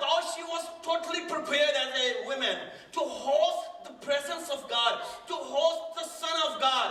though she was totally prepared as a woman to host the presence of God, to host the Son of God,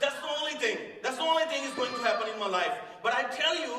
the only thing is going to happen in my life. But I tell you,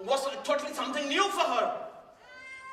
was totally something new for her.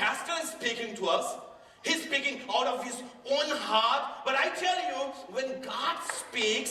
pastor is speaking to us, he's speaking out of his own heart, but I tell you, when God speaks,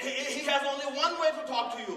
he has only one way to talk to you,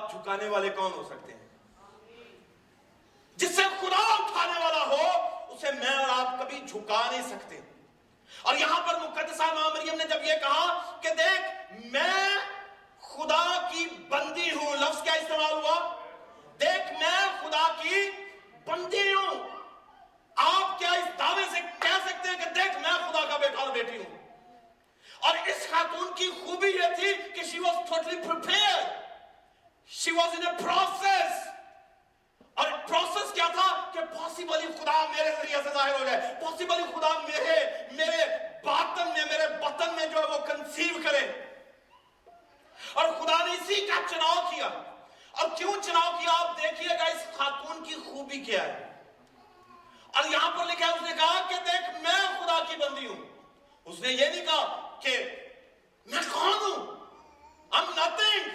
آپ جھکانے والے کون ہو سکتے ہیں؟ جس سے خدا اٹھانے والا ہو اسے میں اور آپ کبھی جھکا نہیں سکتے. اور یہاں پر مقدسہ ماں مریم نے جب یہ کہا کہ دیکھ میں خدا کی بندی ہوں، لفظ کیا استعمال ہوا؟ دیکھ میں خدا کی بندی ہوں. آپ کیا اس دعوے سے کہہ سکتے ہیں کہ دیکھ میں خدا کا بیٹا اور بیٹی ہوں؟ اور اس خاتون کی خوبی یہ تھی کہ she was totally prepared. She was in a process. اور پروسیس کیا تھا کہ پاسبلی خدا میرے ذریعے سے ظاہر ہو جائے، پاسبلی خدا میرے باطن میں، میرے بطن میں جو ہے وہ کنسیو کرے. اور خدا نے اسی کا چناؤ کیا. اور کیوں چناؤ کیا آپ دیکھیے گا اس خاتون کی خوبی کیا ہے. اور یہاں پر لکھا ہے اس نے کہا کہ دیکھ میں خدا کی بندی ہوں. اس نے یہ نہیں کہا کہ میں کون ہوں، I'm nothing.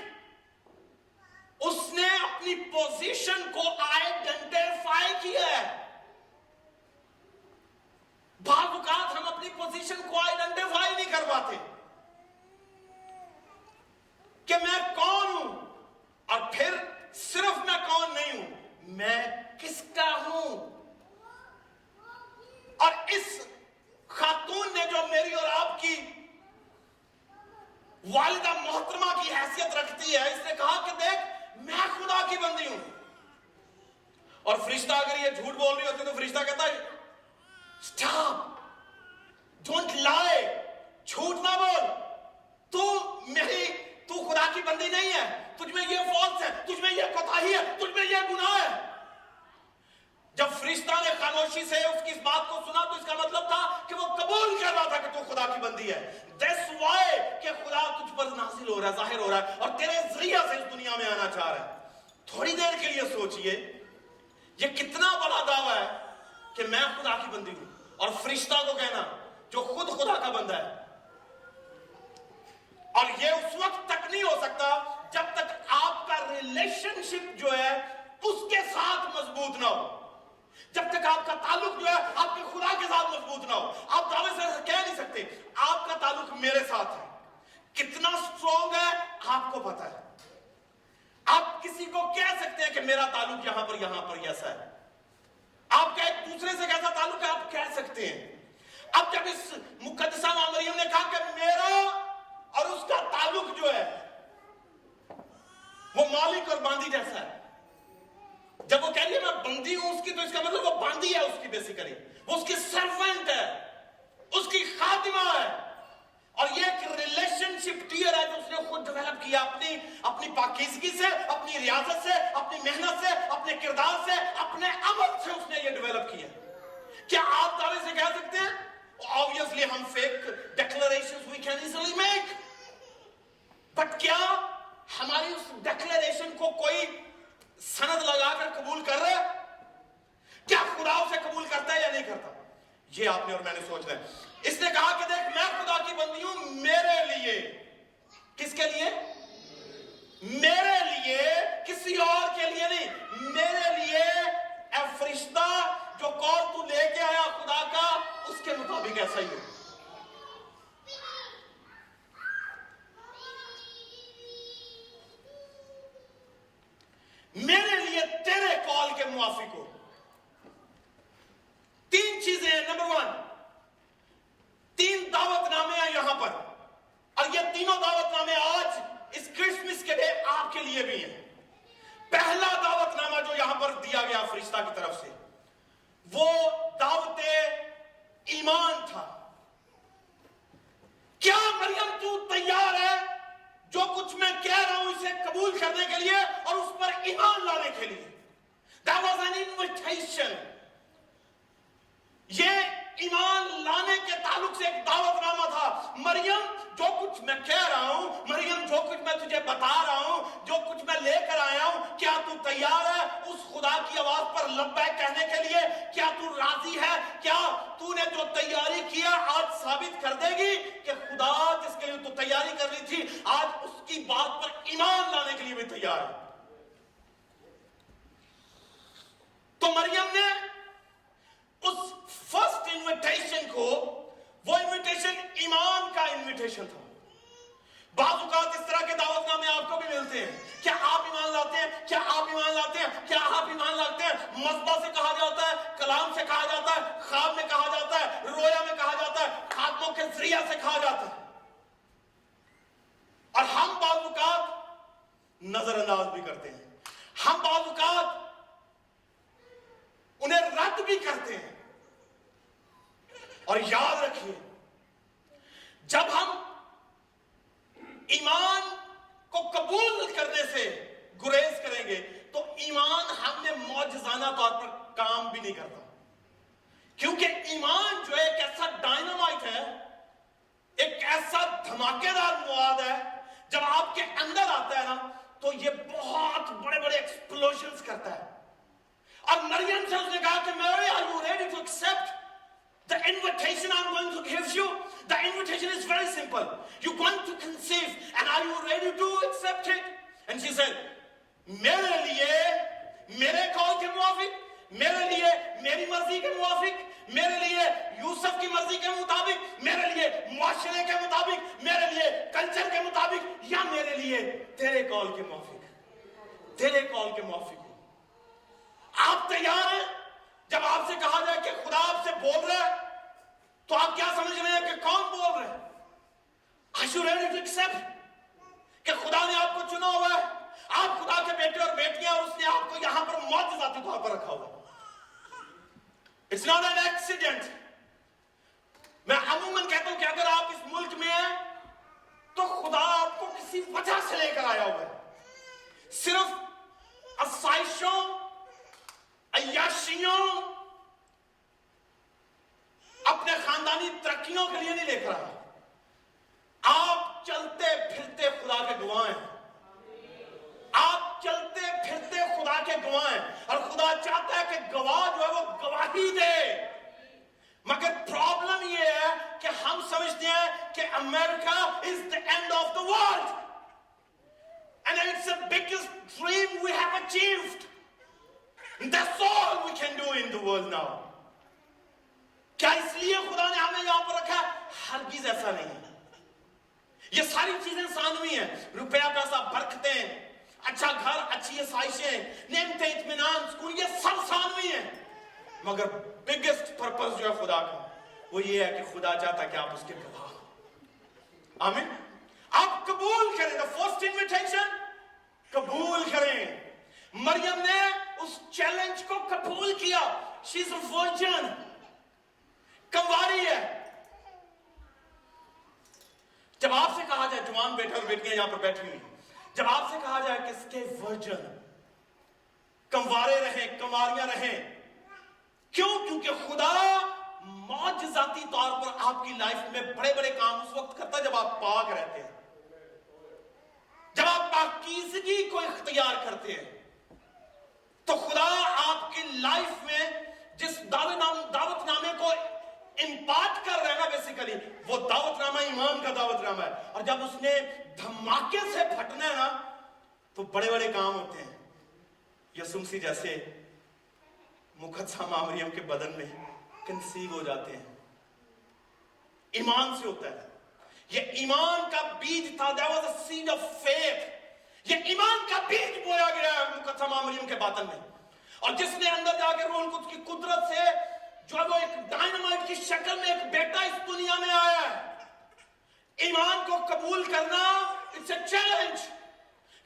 اس نے اپنی پوزیشن کو آئیڈینٹیفائی کیا ہے. بعض اوقات ہم اپنی پوزیشن کو آئیڈینٹیفائی نہیں کر پاتے کہ میں کون ہوں، اور پھر صرف میں کون نہیں ہوں، میں کس کا ہوں. اور اس خاتون نے جو میری اور آپ کی والدہ محترمہ کی حیثیت رکھتی ہے، اس نے کہا کہ دیکھ میں خدا کی بندی ہوں. اور فرشتہ اگر یہ جھوٹ بول رہی ہوتی تو فرشتہ کہتا ہے اسٹاپ، ڈونٹ لائی، جھوٹ نہ بول، تو خدا کی بندی نہیں ہے، تجھ میں یہ فالٹ ہے، تجھ میں یہ کوتاہی ہے، تجھ میں یہ گناہ ہے. جب فرشتہ نے خاموشی سے اس کی اس بات کو سنا تو اس کا مطلب تھا کہ وہ قبول کر رہا تھا کہ تو خدا کی بندی ہے. That's why کہ خدا تجھ پر نازل ہو رہا ہے، ظاہر ہو رہا ہے، اور تیرے ذریعہ سے اس دنیا میں آنا چاہ رہا ہے. تھوڑی دیر کے لیے سوچئے یہ کتنا بڑا دعویٰ ہے کہ میں خدا کی بندی ہوں، اور فرشتہ کو کہنا جو خود خدا کا بندہ ہے. اور یہ اس وقت تک نہیں ہو سکتا جب تک آپ کا ریلیشن شپ جو ہے اس کے ساتھ مضبوط نہ ہو، جب تک آپ کا تعلق جو ہے آپ کے خدا کے ساتھ مضبوط نہ ہو. آپ دعوے سے کہہ نہیں سکتے آپ کا تعلق میرے ساتھ ہے. کتنا سٹرونگ ہے آپ کو پتا ہے. آپ کسی کو کہہ سکتے ہیں کہ میرا تعلق یہاں پر ایسا ہے. آپ کا ایک دوسرے سے کیسا تعلق ہے آپ کہہ سکتے ہیں. اب جب اس مقدسہ ماں مریم نے کہا کہ میرا اور اس کا تعلق جو ہے وہ مالک اور باندی جیسا ہے، جب وہ کہہ رہی ہے میں بندی ہوں اس کی، تو اس کا مطلب وہ باندی ہے اس کی، بیسیکلی وہ اس کی سرونٹ ہے، اس کی خادمہ ہے. اور یہ ایک ریلیشن شپ ٹیئر ہے جو اس نے خود ڈیولپ کیا اپنی پاکیزگی سے، اپنی ریاضت سے، اپنی محنت سے، اپنے کردار سے، اپنے عمل سے اس نے یہ ڈیولپ کیا. کیا آپ دعوے سے کہہ سکتے ہیں؟ obviously ہم fake declarations we can easily make, but کیا ہماری اس ڈیکلیریشن کو کوئی سند لگا کر قبول کر رہا ہے؟ کیا خدا اسے قبول کرتا ہے یا نہیں کرتا؟ یہ آپ نے اور میں نے سوچنا ہے. اس نے کہا کہ دیکھ میں خدا کی بندی ہوں میرے لیے. کس کے لیے؟ میرے لیے، کسی اور کے لیے نہیں. میرے لیے اے فرشتہ جو کال تو لے کے آیا خدا کا اس کے مطابق ایسا ہی ہو. میرے لیے تیرے کال کے موافق ہو. تین چیزیں ہیں. نمبر 1، 3 دعوت نامے ہیں یہاں پر، اور یہ تینوں دعوت نامے آج اس کرسمس کے دن آپ کے لیے بھی ہیں. پہلا دعوت نامہ جو یہاں پر دیا گیا فرشتہ کی طرف سے وہ دعوت ایمان تھا. کیا مریم تو تیار ہے جو کچھ میں کہہ رہا ہوں اسے قبول کرنے کے لیے اور اس پر ایمان لانے کے لیے؟ That was an invitation. یہ ایمان لانے کے تعلق سے ایک دعوت نامہ تھا. مریم جو کچھ میں کہہ رہا ہوں، مریم جو کچھ میں تجھے بتا رہا ہوں، جو کچھ میں لے کر آیا ہوں، کیا تو تیار ہے اس خدا کی آواز پر لبیک کہنے کے لیے؟ کیا تو راضی ہے؟ کیا تو نے جو تیاری کیا آج ثابت کر دے گی کہ خدا جس کے لیے تو تیاری کر رہی تھی آج اس کی بات پر ایمان لانے کے لیے بھی تیار ہے؟ تو مریم نے اس فرسٹ انویٹیشن کو، وہ انویٹیشن ایمان کا انویٹیشن تھا. بعض اوقات اس طرح کے دعوت نامے آپ کو بھی ملتے ہیں. کیا آپ ایمان لا مصباح سے کہا جاتا ہے, کلام سے کہا جاتا ہے, خواب میں کہا جاتا ہے, رویا میں کہا جاتا ہے, خاتموں کے ذریعہ سے کہا جاتا ہے. اور ہم بعض اوقات نظر انداز بھی کرتے ہیں, ہم بعض اوقات انہیں رد بھی کرتے ہیں. اور یاد رکھیے, جب ہم ایمان کو قبول کرنے سے گریز کریں گے تو ایمان ہم نے معجزانہ طور پر کام بھی نہیں کرتا. کیونکہ ایمان جو ایک ایسا ڈائنامائٹ ہے, ایک ایسا دھماکے دار مواد ہے, جب آپ کے اندر آتا ہے نا تو یہ بہت بڑے بڑے ایکسپلوژنز کرتا ہے. اور مریم سے اس نے کہا کہ میری, are you ready to accept the invitation I'm going to give you? The invitation is very simple. You're going to conceive, and are you ready to accept it? And she said, میرے لیے میرے قول کے موافق, میرے لیے میری مرضی کے موافق, میرے لیے یوسف کی مرضی کے مطابق, میرے لیے معاشرے کے مطابق, میرے لیے کلچر کے مطابق, یا میرے لیے تیرے قول کے موافق, تیرے قول کے موافق ہو. آپ تیار ہیں؟ جب آپ سے کہا جائے کہ خدا آپ سے بول رہا ہے تو آپ کیا سمجھ رہے ہیں کہ کون بول رہے ہیں؟ Are you ready to accept کہ خدا نے آپ کو چنا ہوا ہے, آپ خدا کے بیٹے اور بیٹیاں, اور اس نے آپ کو یہاں پر معجزاتی طور پر رکھا ہوا ہے. It's not an accident. میں عموماً کہتا ہوں کہ اگر آپ اس ملک میں ہیں تو خدا آپ کو کسی وجہ سے لے کر آیا ہوا ہے. صرف آسائشوں, عیاشیوں, اپنے خاندانی ترقیوں کے لیے نہیں لے کر آیا. آپ چلتے پھرتے خدا کے گواہ ہیں, آپ چلتے پھرتے خدا کے گواہ ہیں, اور خدا چاہتا ہے کہ گواہ جو ہے وہ گواہی دے. مگر پرابلم یہ ہے کہ ہم سمجھتے ہیں کہ امریکہ is the end of the world and it's the biggest dream we have achieved. That's all we can do in the world now. کیا اس لیے خدا نے ہمیں یہاں پر رکھا؟ ہرگز ایسا نہیں ہے. یہ ساری چیزیں ثانوی ہیں, روپیہ پیسہ, برکتیں, اچھا گھر, اچھی آسائشیں, نعمتیں, اطمینان, سکون, یہ سب ثانوی ہیں. مگر بگیسٹ پرپس جو ہے خدا کا وہ یہ ہے کہ خدا چاہتا ہے کہ آپ اس کے گواہ ہو. آمین. آپ قبول کریں, the first invitation قبول کریں. مریم نے اس چیلنج کو قبول کیا. She is a virgin, کنواری ہے. جب آپ سے کہا جائے, جوان بیٹے اور بیٹیاں یہاں پر بیٹھی ہوئی, جب آپ سے کہا جائے کہ اس کے ورجن, کنوارے رہیں, کنواریاں رہیں, کیوں؟ کیونکہ خدا معجزاتی طور پر آپ کی لائف میں بڑے بڑے کام اس وقت کرتا ہے جب آپ پاک رہتے ہیں, جب آپ پاکیزگی کو اختیار کرتے ہیں. تو خدا آپ کی لائف میں جس دعوت نامے کو امپارٹ کر رہا ہے نا, بیسیکلی وہ دعوت نامہ ایمان کا دعوت نامہ ہے. اور جب اس نے دھماکے سے پھٹنا ہے نا تو بڑے بڑے کام ہوتے ہیں. یسوع مسیح جیسے مقدسہ مریم کے بدن میں کنسیو ہو جاتے ہیں. ایمان سے ہوتا ہے. یہ ایمان کا بیج تھا. There was a seed of faith. یہ ایمان کا بیج بویا گیا ہے مقدسہ مریم کے باطن میں, اور جس نے اندر جا کے روح القدس کی قدرت سے جو ہے وہ ایک ڈائنامائٹ کی شکل میں ایک بیٹا اس دنیا میں آیا ہے. ایمان کو قبول کرنا it's a challenge,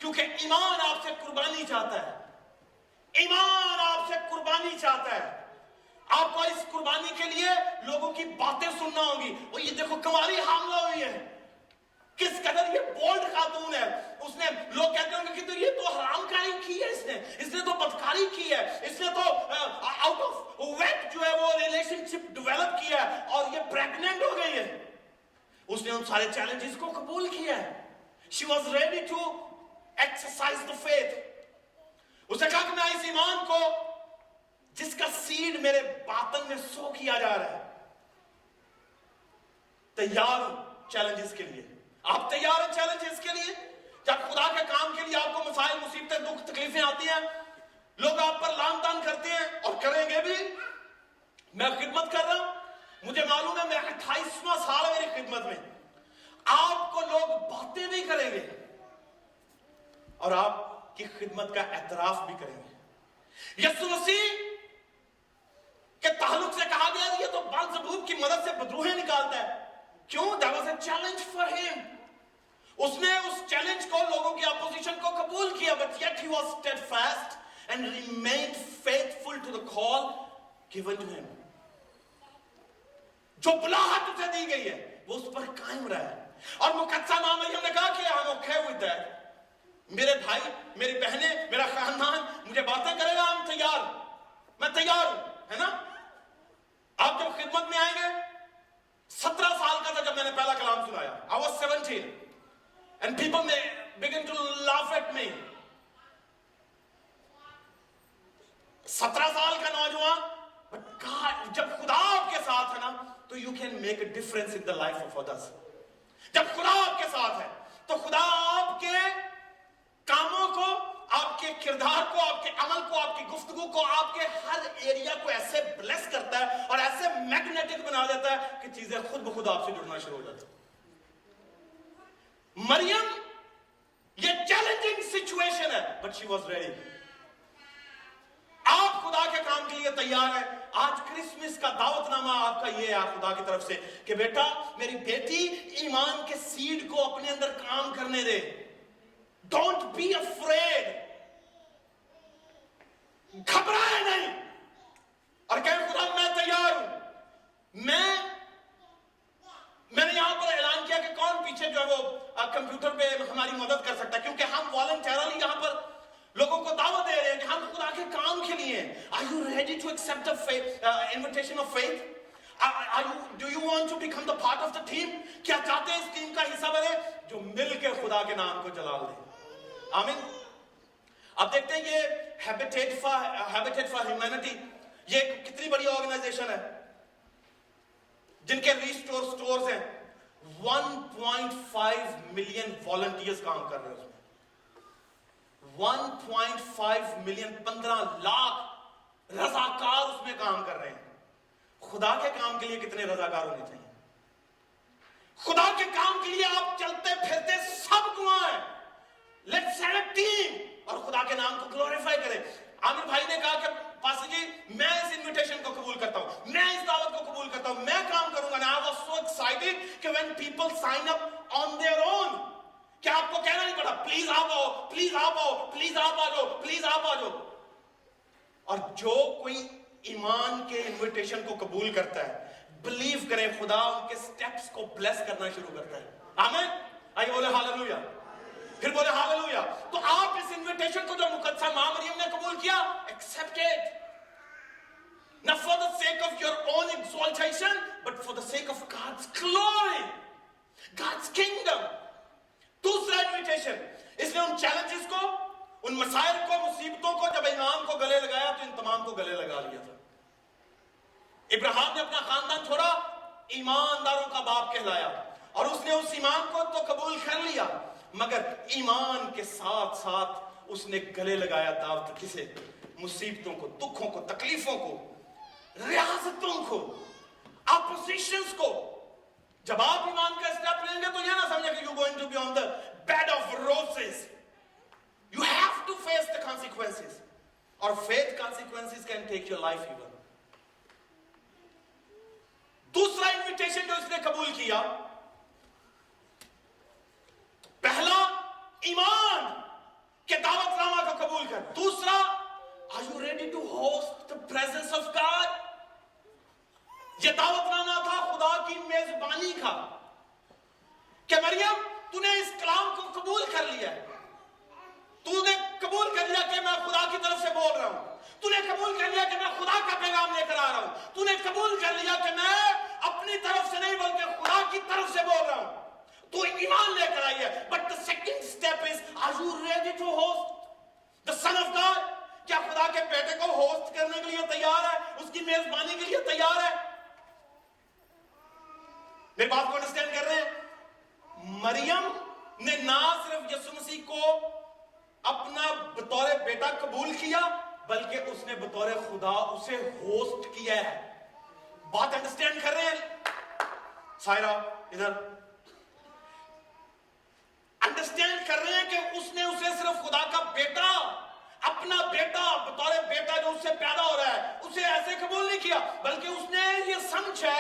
کیونکہ ایمان آپ سے قربانی چاہتا ہے. ایمان آپ سے قربانی چاہتا ہے. آپ کو اس قربانی کے لیے لوگوں کی باتیں سننا ہوگی. وہ یہ دیکھو کنواری حاملہ ہوئی ہے, کس قدر یہ بولڈ خاتون ہے. اس نے, لوگ کہتے ہوں گے کہ یہ تو حرام کاری کی ہے, اس نے تو بدکاری کی ہے, اس نے تو آؤٹ آف ویٹ جو ہے وہ ریلیشن شپ ڈیولپ کیا ہے اور یہ پریگننٹ ہو گئی ہے. اس نے ان سارے چیلنجز کو قبول کیا ہے. She was ready to exercise the faith. اس نے کہا کہ میں اس ایمان کو جس کا سیڈ میرے باطن میں سو کیا جا رہا ہے, تیار ہوں چیلنجز کے لیے. آپ تیار ہیں چیلنجز کے لیے؟ جب خدا کے کام کے لیے آپ کو مسائل, مصیبتیں, دکھ, تکلیفیں آتی ہیں, لوگ آپ پر لان تان کرتے ہیں اور کریں گے بھی. میں خدمت کر رہا ہوں, مجھے معلوم ہے, میں 28واں سال ہے میری خدمت میں. آپ کو لوگ باتیں بھی کریں گے اور آپ کی خدمت کا اعتراف بھی کریں گے. یسوع مسیح کے تعلق سے کہا گیا یہ تو بال-زبوب کی مدد سے بدروہیں نکالتا ہے. کیوں؟ There was a challenge for him. اس نے اس چیلنج کو, لوگوں کی اپوزیشن کو قبول کیا, but yet he was steadfast and remained faithful to the call given to him. جو بلاہٹ اسے دی گئی ہے وہ اس پر قائم رہا. اور مقدسہ ماں مریم نے کہا کہ I'm okay with that. میرے بھائی, میری بہنیں, میرا خاندان مجھے باتیں کرے گا, ہم تیار, میں تیار ہوں, ہے نا. آپ جب خدمت میں آئیں گے, 17 سال کا تھا جب میں نے پہلا کلام سنایا. I was 17 and people may begin to laugh at me. 17 سال کا نوجوان, but God, جب خدا آپ کے ساتھ ہے نا تو you can make a difference in the life of others. جب خدا آپ کے ساتھ ہے تو خدا آپ کے کاموں کو, آپ کے کردار کو, آپ کے عمل کو, آپ کی گفتگو کو, آپ کے ہر ایریا کو ایسے بلیس کرتا ہے اور ایسے میگنیٹک بنا دیتا ہے کہ چیزیں خود بخود آپ سے جڑنا شروع ہو جاتی ہیں. مریم, یہ چیلنجنگ سچویشن ہے, بٹ شی واز ریڈی. آپ خدا کے کام کے لیے تیار ہیں. آج کرسمس کا دعوت نامہ آپ کا یہ ہے خدا کی طرف سے کہ بیٹا, میری بیٹی, ایمان کے سیڈ کو اپنے اندر کام کرنے دے. Don't be afraid. گھبرائے نہیں اور کہیں خدا میں تیار ہوں. میں نے یہاں پر اعلان کیا کہ کون پیچھے جو ہے وہ کمپیوٹر پہ ہماری مدد کر سکتا ہے, کیونکہ ہم والنٹیرلی یہاں پر لوگوں کو دعوت دے رہے ہیں کہ ہم خدا کے کام کے لیے ہیں. Are you ready to accept the invitation of faith? Do you want to become the part of the team? کیا چاہتے ہیں اس ٹیم کا حصہ بنے جو مل کے خدا کے نام کو جلال دے؟ آمین. اب دیکھتے ہیں یہ ہیبیٹیٹ فار ہیومینٹی, یہ کتنی بڑی آرگنائزیشن ہے جن کے ریسٹور سٹورز ہیں. 1.5 ملین والنٹیئرز کام کر رہے ہیں اس میں. 1.5 ملین, 15 لاکھ رضاکار اس میں کام کر رہے ہیں. خدا کے کام کے لیے کتنے رضاکار ہونے چاہیے؟ خدا کے کام کے لیے آپ چلتے پھرتے سب گواہ ہیں. لیٹس ہیو اے ٹیم اور خدا کے نام کو گلوریفائی کریں. عامر بھائی نے کہا کہ پاسٹر جی میں اس انویٹیشن کو قبول کرتا ہوں, میں اس دعوت کو قبول کرتا ہوں, میں کام کروں گا. And I was so excited کہ when people sign up on their own, کہ آپ کو کہنا نہیں پڑا پلیز آپ آؤ, پلیز آپ آؤ, پلیز آپ آ جاؤ, پلیز آپ آ جاؤ. اور جو کوئی ایمان کے انویٹیشن کو قبول کرتا ہے, بلیو کریں خدا ان کے سٹیپس کو بلیس کرنا شروع کرتا ہے. آمین. آئیے بولے ہاللویا, پھر بولے ہاللویا. تو آپ اس انویٹیشن کو جو مقدسہ ماں مریم نے قبول کیا, accept it. Not for the sake of your own exaltation, but for the sake of God's glory, God's kingdom. دوسرا انویٹیشن, اس نے ان چیلنجز کو, ان مسائل کو, مصیبتوں کو جب امام کو گلے لگایا تو ان تمام کو گلے لگا لیا تھا. ابراہیم نے اپنا خاندان چھوڑا, ایمانداروں کا باپ کہلایا, اور اس نے اس ایمان کو تو قبول کر لیا, مگر ایمان کے ساتھ ساتھ اس نے گلے لگایا دعوت کسے؟ مصیبتوں کو, دکھوں کو, تکلیفوں کو, ریاستوں کو, اپوزیشنز کو. جب آپ ایمان کا اسٹیپ لیں گے تو یہ نہ سمجھیں کہ you're going to be on the bed of roses. You have to face the consequences. Or faith consequences can take your life even. دوسرا انویٹیشن جو اس نے قبول کیا, پہلا ایمان کے دعوت نامہ کو قبول کر. دوسرا, are you ready to host the presence of God? یہ دعوت نامہ تھا خدا کی میزبانی کا کہ مریم تو نے اس کلام کو قبول کر لیا ہے, تو نے قبول کر لیا کہ میں خدا کی طرف سے بول رہا ہوں, تو نے قبول کر لیا کہ میں خدا کا پیغام لے کر آ رہا ہوں, تو نے قبول کر لیا کہ میں اپنی طرف سے نہیں بلکہ خدا کی طرف سے بول رہا ہوں, تو ایمان لے کر آئی ہے. But the second step is, are you ready to host the Son of God? کیا خدا کے بیٹے کو ہوسٹ کرنے کے لیے تیار ہے, اس کی میزبانی کے لیے تیار ہے؟ میری بات کو انڈرسٹینڈ کر رہے ہیں؟ مریم نے نہ صرف یسوع مسیح کو اپنا بطور بیٹا قبول کیا, بلکہ اس نے بطور خدا اسے ہوسٹ کیا ہے. بات انڈرسٹینڈ کر رہے ہیں؟ سائرہ ادھر انڈرسٹینڈ کر رہے ہیں کہ اس نے اسے صرف خدا کا بیٹا, اپنا بیٹا, بطور بیٹا جو اس سے پیدا ہو رہا ہے اسے ایسے قبول نہیں کیا، بلکہ اس نے یہ سمجھا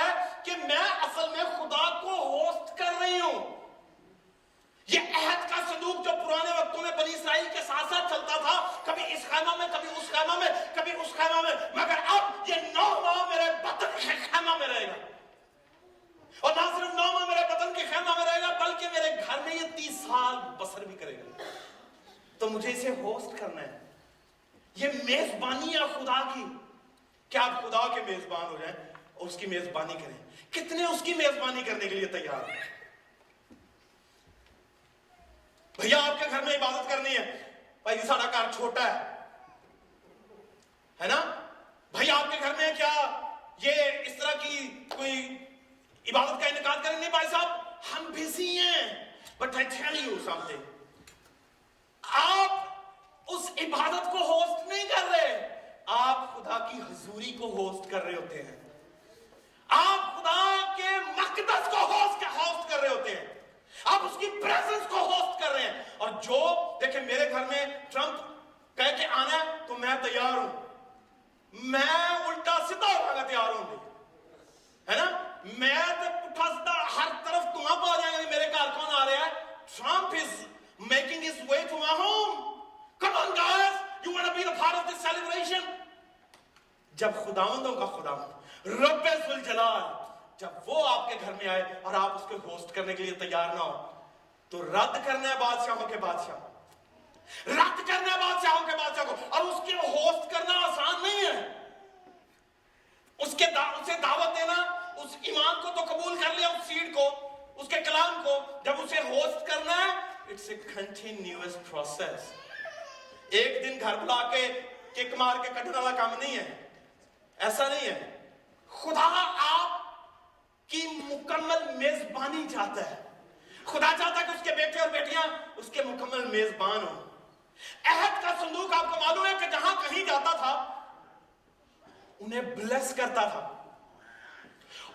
کہ میں اصل میں خدا کو ہوسٹ کر رہی ہوں۔ یہ عہد کا صندوق جو پرانے وقتوں میں بنی اسرائیل کے ساتھ ساتھ چلتا تھا، کبھی اس خیمہ میں، کبھی اس خیمہ میں، کبھی اس خیمہ میں، مگر اب یہ 9 ماہ میرے بطن کے خیمہ میں رہے گا، اور نہ صرف 9 ماہ میرے بطن کے خیمہ میں رہے گا بلکہ میرے گھر میں یہ 30 سال بسر بھی کرے گا۔ تو مجھے اسے ہوسٹ کرنا ہے۔ یہ میزبانی ہے خدا کی، کیا آپ خدا کے میزبان ہو جائیں اور اس کی میزبانی کریں؟ کتنے اس کی میزبانی کرنے کے لیے تیار ہیں؟ بھیا آپ کے گھر میں عبادت کرنی ہے، بھائی ساڑھا گھر چھوٹا ہے نا، بھائی آپ کے گھر میں کیا یہ اس طرح کی کوئی عبادت کا انعقاد کریں؟ نہیں بھائی صاحب ہم بزی ہیں، but I tell you something، آپ اس عبادت کو ہوسٹ نہیں کر رہے، آپ خدا کی حضوری کو ہوسٹ کر رہے ہوتے ہیں، آپ خدا کے مقدس کو ہوسٹ کر رہے ہوتے ہیں، آپ اس کی پریزنس کو ہوسٹ کر رہے ہیں۔ اور جو دیکھیں میرے گھر میں ٹرمپ کہہ کے آنا ہے تو میں تیار ہوں، میں الٹا سیدھا ہوگا تیار ہوں، ہے نا، میں تو پٹھا سیدھا ہر طرف تمہاں پا جائیں گے میرے گھر کون آ رہا ہے، Trump is making his way to my home, come on guys, you want to be a part of this celebration۔ جب خداوندوں کا خداوند رب ذوالجلال جب وہ آپ کے گھر میں آئے اور آپ اس کو ہوسٹ کرنے کے لیے تیار نہ ہو تو رد کرنا ہے بادشاہوں کے بادشاہ، رد کرنا ہے بادشاہوں کے بادشاہ کو، اور اس کے ہوسٹ کرنا آسان نہیں ہے۔ اسے دعوت دینا، اس ایمان کو تو قبول کر لیا، اس سیڈ کو، اس کے کلام کو، جب اسے ہوسٹ کرنا ہے اٹس اے کنٹینیوس پروسیس۔ ایک دن گھر بلا کے کک مار کے کٹنے والا کام نہیں ہے، ایسا نہیں ہے۔ خدا آپ کی مکمل میزبانی چاہتا ہے، خدا چاہتا ہے کہ اس کے بیٹے اور بیٹیاں اس کے مکمل میزبان ہوں۔ عہد کا صندوق آپ کو معلوم ہے کہ جہاں کہیں جاتا تھا انہیں بلیس کرتا تھا،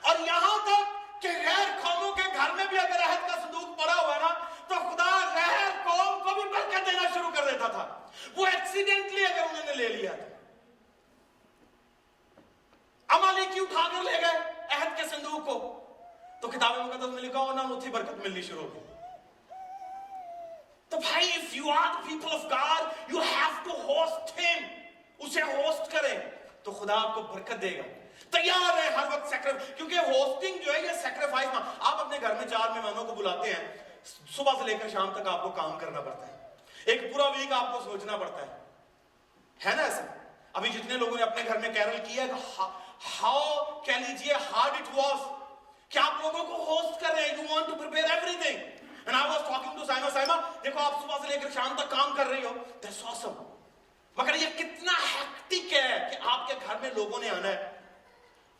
اور یہاں تک کہ غیر قوموں کے گھر میں بھی اگر عہد کا صندوق پڑا ہوا ہے نا تو خدا غیر قوم کو بھی برکت دینا شروع کر دیتا تھا۔ وہ ایکسیڈنٹلی اگر انہوں نے لے لیا تھا، عمالیکی اٹھا کر لے گئے عہد کے صندوق کو، تو کتاب مقدس میں لکھا ہونا اتنی برکت ملنی شروع ہوگی۔ تو بھائی if you are the people of God you have to host him، اسے ہوسٹ کریں تو خدا آپ کو برکت دے گا۔ تیار ہے ہر وقت سیکریفائس، کیونکہ ہوسٹنگ جو ہے یہ سیکریفائس، آپ اپنے گھر میں 4 مہمانوں کو بلاتے ہیں، صبح سے لے کر شام تک آپ کو کام کرنا پڑتا ہے، ایک پورا ویک آپ کو سوچنا پڑتا ہے نا ایسا۔ ابھی جتنے لوگوں نے اپنے گھر میں کیرل کیا ہے، ہاؤ کہہ لیجئے ہارڈ اٹ واز، کہ آپ لوگوں کو ہوسٹ کر رہے ہیں، you want to prepare everything and I was talking to Saima, دیکھو آپ صبح سے لے کر شام تک کام کر رہی ہو، that's awesome، مگر یہ کتنا ہیکٹک ہے کہ آپ کے گھر میں لوگوں نے آنا ہے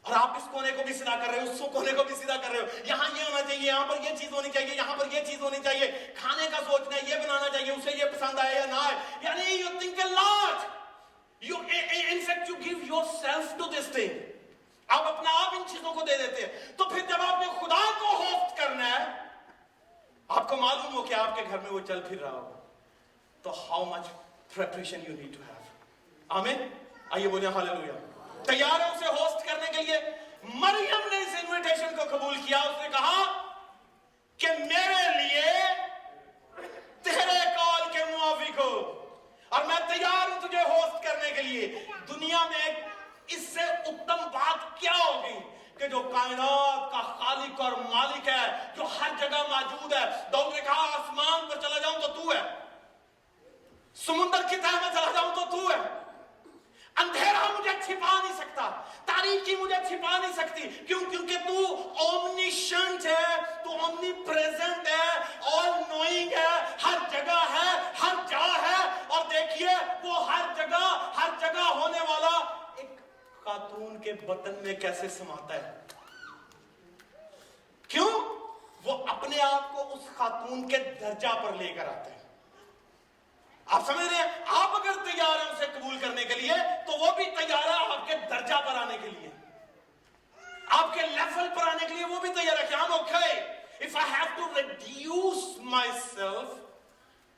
اور آپ اس کونے کو بھی سیدھا کر رہے ہو، اس کونے کو بھی سیدھا کر رہے ہو، یہاں یہ ہونا چاہیے، یہاں پر یہ چیز ہونی چاہیے، یہاں پر یہ چیز ہونی چاہیے، کھانے کا سوچنا ہے، یہ بنانا چاہیے، اسے یہ پسند آئے یا نہ آئے، یعنی you think a lot، in fact you give yourself to this thing، آپ اپنا آپ ان چیزوں کو دے دیتے ہیں۔ تو پھر جب آپ نے خدا کو ہوسٹ کرنا ہے، آپ کو معلوم ہو کہ آپ کے گھر میں وہ چل پھر رہا ہو، تو how much preparation you need to have۔ آمین، آئیے بولیں ہاللویا۔ تیار ہے اسے ہوسٹ کرنے کے لیے؟ مریم نے اس انویٹیشن کو قبول کیا، اس نے کہا کہ میرے لیے تیرے کال کے موافق ہو اور میں تیار ہوں تجھے ہوسٹ کرنے کے لیے۔ دنیا میں اس سے اتم بات کیا ہوگی کہ جو کائنات کا خالق اور مالک ہے، جو ہر جگہ موجود ہے۔ داؤد نے کہا آسمان پر چلا جاؤں تو تو ہے، سمندر کی تہہ میں چلا جاؤں تو تو ہے، اندھیرا مجھے چھپا نہیں سکتا، تاریکی مجھے چھپا نہیں سکتی، کیوں؟ کیونکہ تو اومنیشنٹ ہے، تو اومنی پریزنٹ ہے، آل نوئنگ ہے، ہر جگہ ہے، ہر جا ہے۔ اور دیکھیے وہ ہر جگہ ہونے والا ایک خاتون کے بطن میں کیسے سماتا ہے۔ کیوں؟ وہ اپنے آپ کو اس خاتون کے درجہ پر لے کر آتا ہے۔ آپ سمجھ رہے ہیں؟ آپ اگر تیار ہیں اسے قبول کرنے کے لیے تو وہ بھی تیار ہے آپ کے درجہ پر آنے کے لیے، آپ کے لیول پر آنے کے لیے وہ بھی تیار ہے کہ I'm okay if I have to reduce myself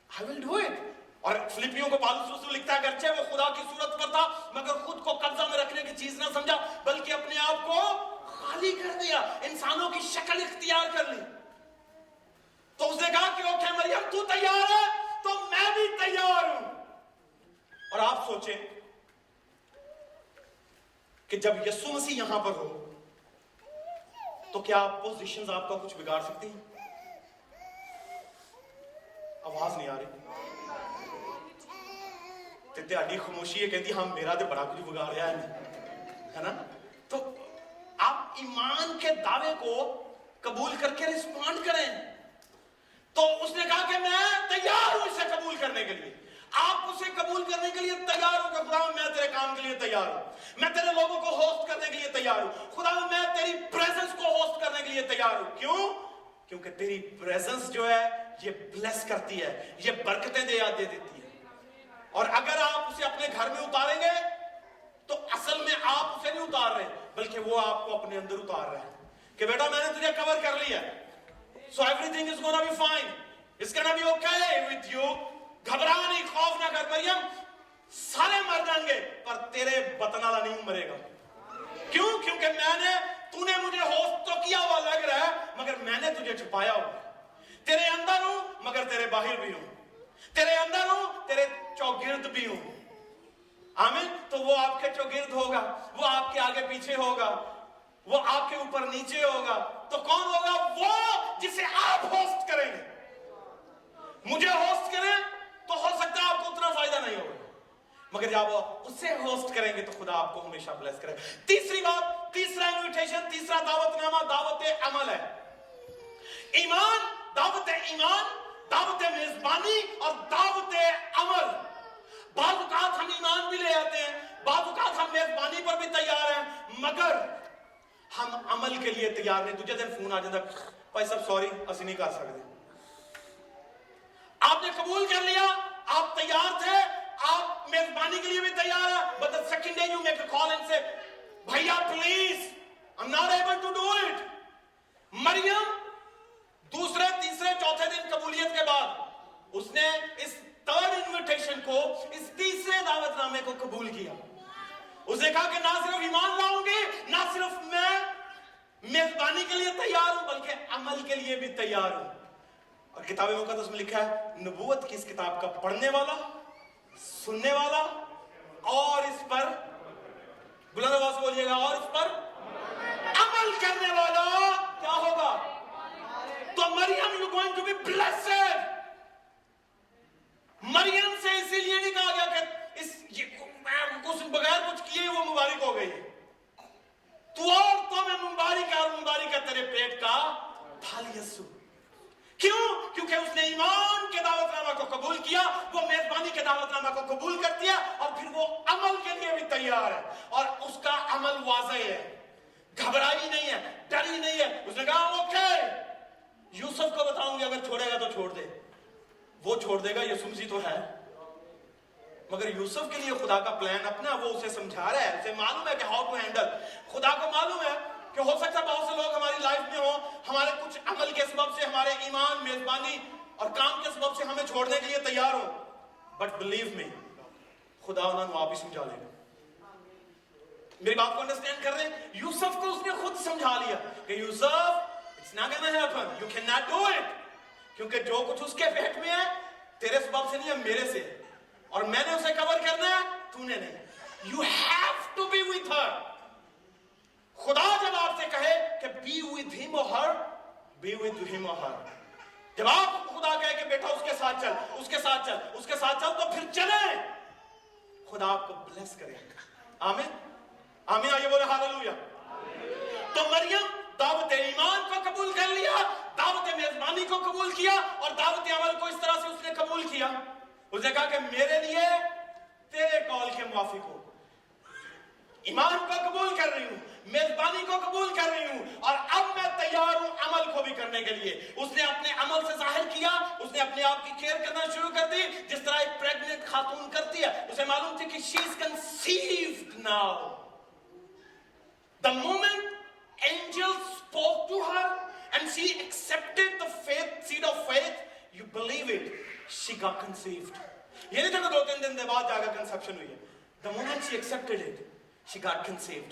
I will do it۔ اور فلپیوں کو پالوس رسول لکھتا ہے اگرچہ وہ خدا کی صورت پر عنصر تھا, مگر خود کو قبضہ میں رکھنے کی چیز نہ سمجھا, بلکہ اپنے آپ کو خالی کر دیا, انسانوں کی شکل اختیار کر لی. تو اس نے کہا کہ اوکے مریم تو تیار ہے تو میں بھی تیار ہوں. اور آپ سوچیں کہ جب یسوع مسیح یہاں پر ہو تو کیا پوزیشنز آپ کا کچھ بگاڑ سکتی ہیں؟ آواز نہیں آ رہی. تہاڈی خاموشی یہ کہتی ہم میرا تے بڑا کچھ بگاڑیا ہے نا. تو آپ ایمان کے دعوے کو قبول کر کے رسپونڈ کریں. تو اس نے کہا کہ میں تیار ہوں اسے قبول کرنے کے لیے. آپ اسے قبول کرنے کے لیے تیار ہو کہ خدا میں تیرے کام کے لیے تیار ہوں, میں تیرے لوگوں کو ہوسٹ کرنے کے لیے تیار ہوں, خدا میں تیری پریزنس کو ہوسٹ کرنے کے لیے تیار ہوں. کیوں؟ کیونکہ تیری پریزنس جو ہے یہ بلیس کرتی ہے, یہ برکتیں دے دیتی ہے. اور اگر آپ اسے اپنے گھر میں اتاریں گے تو اصل میں آپ اسے نہیں اتار رہے, بلکہ وہ آپ کو اپنے اندر اتار رہے ہیں کہ بیٹا میں نے تجھے کور کر لیا, so everything is gonna be fine, it's gonna be okay with you. گھبرا نہیں, خوف نہ کر مریم, سارے مر جائیں گے پر تیرے بطن والا نہیں مرے گا. کیوں؟ کیونکہ تو نے مجھے ہوسٹ تو کیا ہوا لگ رہا ہے, مگر میں نے تجھے چھپایا ہوا. تیرے اندر ہوں مگر تیرے باہر بھی ہوں, تیرے اندر ہوں تیرے چوگرد بھی ہوں. آمین. تو وہ آپ کے چوگرد ہوگا, وہ آپ کے آگے پیچھے ہوگا, وہ آپ کے اوپر نیچے ہوگا. تو کون ہوگا؟ وہ جسے آپ ہوسٹ کریں گے. مجھے ہوسٹ کریں تو ہو سکتا ہے آپ کو اتنا فائدہ نہیں ہوگا, مگر جب آپ اسے ہوسٹ کریں گے تو خدا آپ کو ہمیشہ بلیس کرے. تیسری بات, تیسرا انویٹیشن, تیسرا دعوت نامہ دعوت عمل ہے. ایمان, دعوت ایمان, دعوت میزبانی اور دعوت عمل. بعض اوقات ہم ایمان بھی لے آتے ہیں, بعض اوقات ہم میزبانی پر بھی تیار ہیں, مگر ہم عمل کے لیے تیار نہیں. دوجے دن فون آ جاتا, بھائی صاحب سوری اسی نہیں کر سکتے. آپ نے قبول کر لیا, آپ تیار تھے, آپ میزبانی کے لیے بھی تیار ہیں, but the second day you make a call and say, بھائیا please, I'm not able to do it. مریم دوسرے, تیسرے, چوتھے دن قبولیت کے بعد اس نے اس تھرڈ انویٹیشن کو, اس تیسرے دعوت نامے کو قبول کیا. اس نے کہا کہ نہ صرف ایمان لاؤں گی, نہ صرف میں میزبانی کے لیے تیار ہوں, بلکہ عمل کے لیے بھی تیار ہوں. اور کتاب مقدس میں لکھا ہے نبوت کی اس کتاب کا پڑھنے والا, سننے والا اور اس پر, بلند آواز سے بولیے گا, اور اس پر عمل کرنے والا کیا ہوگا؟ تو Maryam you going to be blessed. Maryam سے اسی لیے نہیں کہا گیا کہ اس بغیر کچھ کیے وہ مبارک ہو گئی. تو اور تو میں مبارک ہے, اور مبارک ہے تیرے پیٹ کا پھل یسوع. کیوں؟ کیونکہ اس نے ایمان کے دعوت نامہ کو قبول کیا, وہ میزبانی کے دعوت نامہ کو قبول کر دیا, اور پھر وہ عمل کے لیے بھی تیار ہے, اور اس کا عمل واضح ہے, گھبرائی نہیں ہے, ڈری نہیں ہے. اس نے کہا اوکے, یوسف کو بتاؤں گی اگر چھوڑے گا تو چھوڑ دے. وہ چھوڑ دے گا, یسوع مسیح تو ہے, مگر یوسف کے لیے خدا کا پلان اپنا, وہ اسے سمجھا رہا ہے, اسے معلوم ہے کہ ہاؤ ٹو ہینڈل. خدا کو معلوم ہے کہ ہو سکتا ہے بہت سے لوگ ہماری لائف میں ہوں, ہمارے کچھ عمل کے سبب سے, ہمارے ایمان, میزبانی اور کام کے سبب سے ہمیں چھوڑنے کے لیے تیار ہوں, بٹ بلیو می, خدا انہوں نے واپس سمجھا لے گا. میری بات کو انڈرسٹینڈ کر رہے ہیں؟ یوسف کو اس نے خود سمجھا لیا کہ یوسف it's not gonna happen, you cannot do it, کیونکہ جو کچھ اس کے پیٹ میں ہے تیرے سبب سے نہیں ہے, میرے سے, اور میں نے اسے کور کرنا ہے, تو نے نہیں. You have to be with her. خدا جب آپ سے کہے کہ be with him or her, be with him or her. جب آپ خدا کہے کہ بیٹا اس کے ساتھ چل, اس کے ساتھ چل, اس کے ساتھ چل, تو پھر چلیں, خدا آپ کو بلیس کرے. آمین, آمین. آئیے بولے ہاللویا. تو مریم دعوت ایمان کو قبول کر لیا, دعوت میزبانی کو قبول کیا, اور دعوت عمل کو اس طرح سے اس نے قبول کیا. اس نے کہا کہ میرے لیے تیرے قول کے موافق ہو. ایمان کو قبول کر رہی ہوں, میزبانی کو قبول کر رہی ہوں, اور اب میں تیار ہوں عمل کو بھی کرنے کے لیے. اس نے اپنے عمل سے ظاہر کیا, اس نے اپنے آپ کی کیئر کرنا شروع کر دی, جس طرح ایک پریگننٹ خاتون کرتی ہے. اسے معلوم تھی کہ she is conceived now. The moment angel spoke to her and she accepted the faith, seed of faith, you believe it, she got conceived. یہ نہیں تھا کہ 2-3 دن بعد جا کر کنسپشن ہوئی ہے. The moment she accepted it, she got conceived.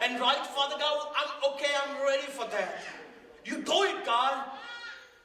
and write Father God, I'm okay, I'm ready for that. You do it God.